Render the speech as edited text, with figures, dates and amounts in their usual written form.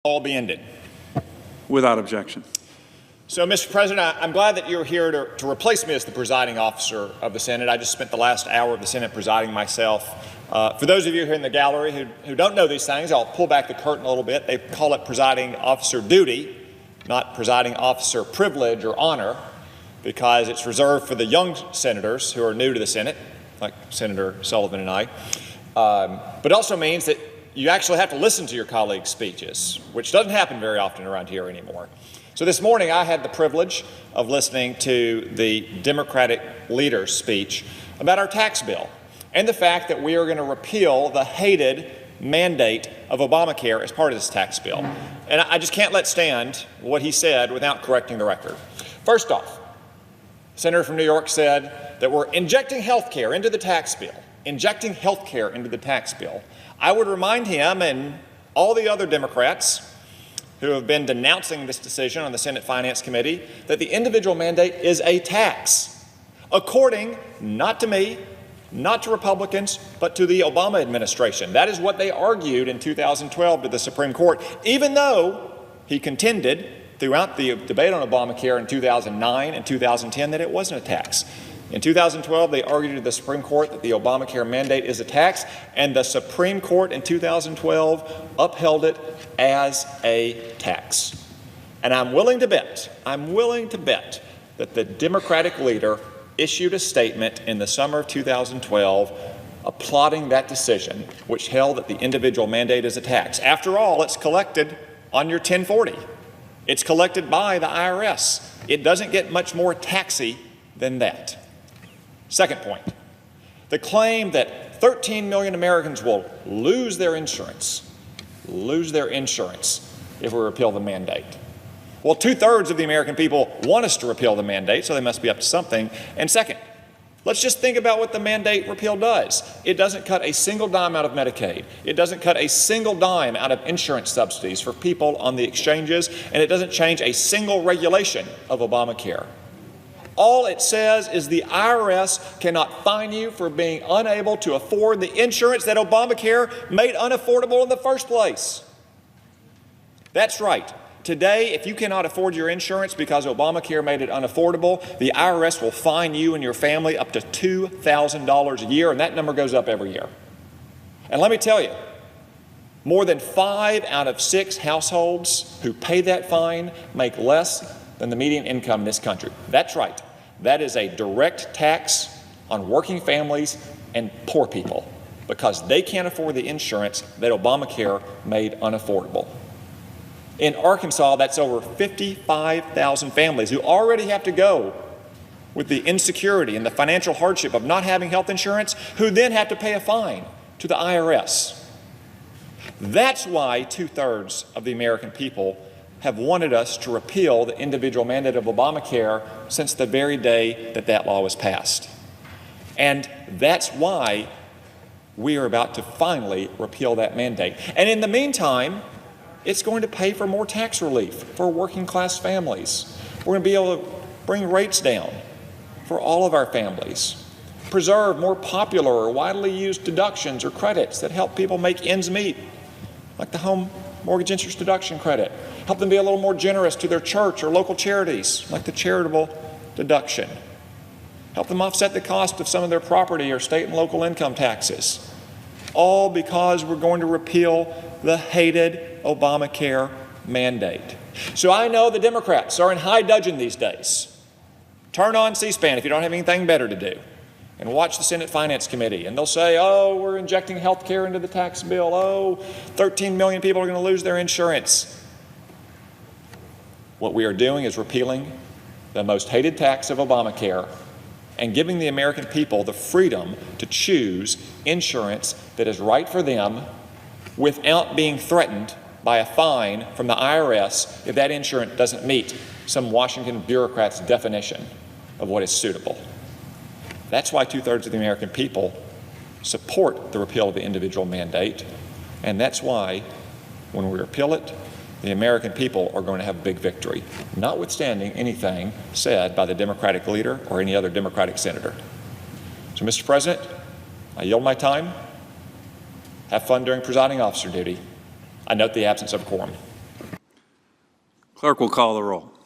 all be ended. Without objection. So, Mr. President, I'm glad that you're here to replace me as the presiding officer of the Senate. I just spent the last hour of the Senate presiding myself. For those of you here in the gallery who don't know these things, I'll pull back the curtain a little bit. They call it presiding officer duty, not presiding officer privilege or honor, because it's reserved for the young senators who are new to the Senate, like Senator Sullivan and I. But it also means that you actually have to listen to your colleagues' speeches, which doesn't happen very often around here anymore. So this morning I had the privilege of listening to the Democratic leader's speech about our tax bill and the fact that we are going to repeal the hated mandate of Obamacare as part of this tax bill. And I just can't let stand what he said without correcting the record. First off, the senator from New York said that we're injecting health care into the tax bill. Injecting health care into the tax bill. I would remind him and all the other Democrats who have been denouncing this decision on the Senate Finance Committee that the individual mandate is a tax, according not to me, not to Republicans, but to the Obama administration. That is what they argued in 2012 to the Supreme Court, even though he contended throughout the debate on Obamacare in 2009 and 2010 that it wasn't a tax. In 2012, they argued to the Supreme Court that the Obamacare mandate is a tax, and the Supreme Court in 2012 upheld it as a tax. And I'm willing to bet that the Democratic leader issued a statement in the summer of 2012 applauding that decision, which held that the individual mandate is a tax. After all, it's collected on your 1040. It's collected by the IRS. It doesn't get much more taxy than that. Second point, the claim that 13 million Americans will lose their insurance if we repeal the mandate. Well, 2/3 of the American people want us to repeal the mandate, so they must be up to something. And second, let's just think about what the mandate repeal does. It doesn't cut a single dime out of Medicaid. It doesn't cut a single dime out of insurance subsidies for people on the exchanges, and it doesn't change a single regulation of Obamacare. All it says is the IRS cannot fine you for being unable to afford the insurance that Obamacare made unaffordable in the first place. That's right. Today, if you cannot afford your insurance because Obamacare made it unaffordable, the IRS will fine you and your family up to $2,000 a year, and that number goes up every year. And let me tell you, more than 5 out of 6 households who pay that fine make less than the median income in this country. That's right. That is a direct tax on working families and poor people because they can't afford the insurance that Obamacare made unaffordable. In Arkansas, that's over 55,000 families who already have to go with the insecurity and the financial hardship of not having health insurance, who then have to pay a fine to the IRS. That's why 2/3 of the American people have wanted us to repeal the individual mandate of Obamacare since the very day that that law was passed. And that's why we are about to finally repeal that mandate. And in the meantime, it's going to pay for more tax relief for working class families. We're going to be able to bring rates down for all of our families, preserve more popular or widely used deductions or credits that help people make ends meet, like the home mortgage interest deduction credit. Help them be a little more generous to their church or local charities, like the charitable deduction. Help them offset the cost of some of their property or state and local income taxes. All because we're going to repeal the hated Obamacare mandate. So I know the Democrats are in high dudgeon these days. Turn on C-SPAN if you don't have anything better to do, and watch the Senate Finance Committee, and they'll say, oh, we're injecting health care into the tax bill. Oh, 13 million people are going to lose their insurance. What we are doing is repealing the most hated tax of Obamacare and giving the American people the freedom to choose insurance that is right for them without being threatened by a fine from the IRS if that insurance doesn't meet some Washington bureaucrat's definition of what is suitable. That's why 2/3 of the American people support the repeal of the individual mandate, and that's why when we repeal it, the American people are going to have a big victory, notwithstanding anything said by the Democratic leader or any other Democratic senator. So, Mr. President, I yield my time. Have fun during presiding officer duty. I note the absence of quorum. Clerk will call the roll.